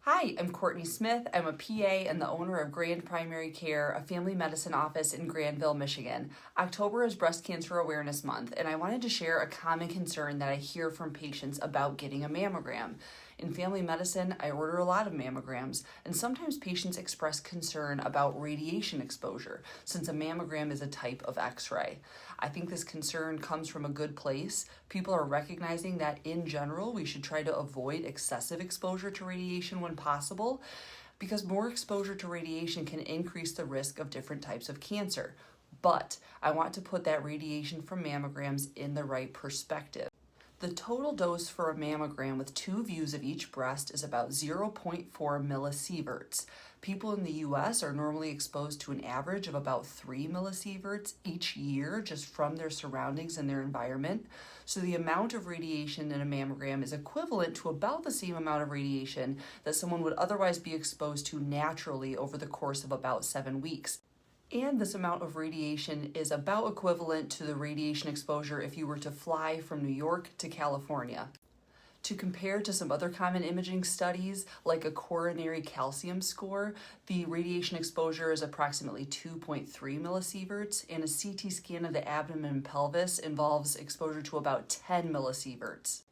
Hi, I'm Courtney Smith. I'm a PA and the owner of Grand Primary Care, a family medicine office in Granville, Michigan. October is Breast Cancer Awareness Month, and I wanted to share a common concern that I hear from patients about getting a mammogram. In family medicine, I order a lot of mammograms, and sometimes patients express concern about radiation exposure, since a mammogram is a type of X-ray. I think this concern comes from a good place. People are recognizing that in general, we should try to avoid excessive exposure to radiation when possible, because more exposure to radiation can increase the risk of different types of cancer. But I want to put that radiation from mammograms in the right perspective. The total dose for a mammogram with 2 views of each breast is about 0.4 millisieverts. People in the US are normally exposed to an average of about 3 millisieverts each year just from their surroundings and their environment. So the amount of radiation in a mammogram is equivalent to about the same amount of radiation that someone would otherwise be exposed to naturally over the course of about 7 weeks. And this amount of radiation is about equivalent to the radiation exposure if you were to fly from New York to California. To compare to some other common imaging studies, like a coronary calcium score, the radiation exposure is approximately 2.3 millisieverts, and a CT scan of the abdomen and pelvis involves exposure to about 10 millisieverts.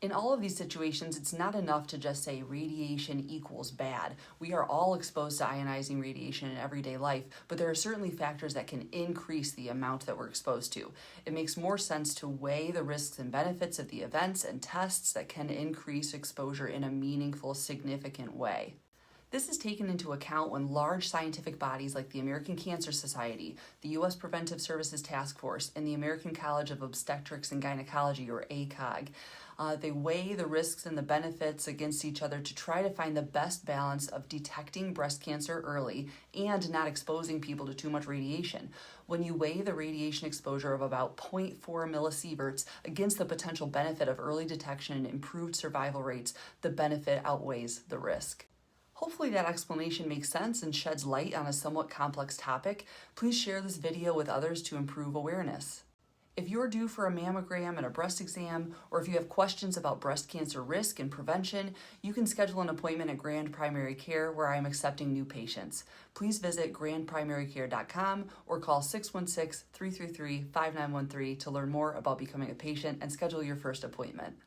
In all of these situations, it's not enough to just say radiation equals bad. We are all exposed to ionizing radiation in everyday life, but there are certainly factors that can increase the amount that we're exposed to. It makes more sense to weigh the risks and benefits of the events and tests that can increase exposure in a meaningful, significant way. This is taken into account when large scientific bodies like the American Cancer Society, the U.S. Preventive Services Task Force, and the American College of Obstetrics and Gynecology, or ACOG, they weigh the risks and the benefits against each other to try to find the best balance of detecting breast cancer early and not exposing people to too much radiation. When you weigh the radiation exposure of about 0.4 millisieverts against the potential benefit of early detection and improved survival rates, the benefit outweighs the risk. Hopefully that explanation makes sense and sheds light on a somewhat complex topic. Please share this video with others to improve awareness. If you're due for a mammogram and a breast exam, or if you have questions about breast cancer risk and prevention, you can schedule an appointment at Grand Primary Care, where I am accepting new patients. Please visit grandprimarycare.com or call 616-333-5913 to learn more about becoming a patient and schedule your first appointment.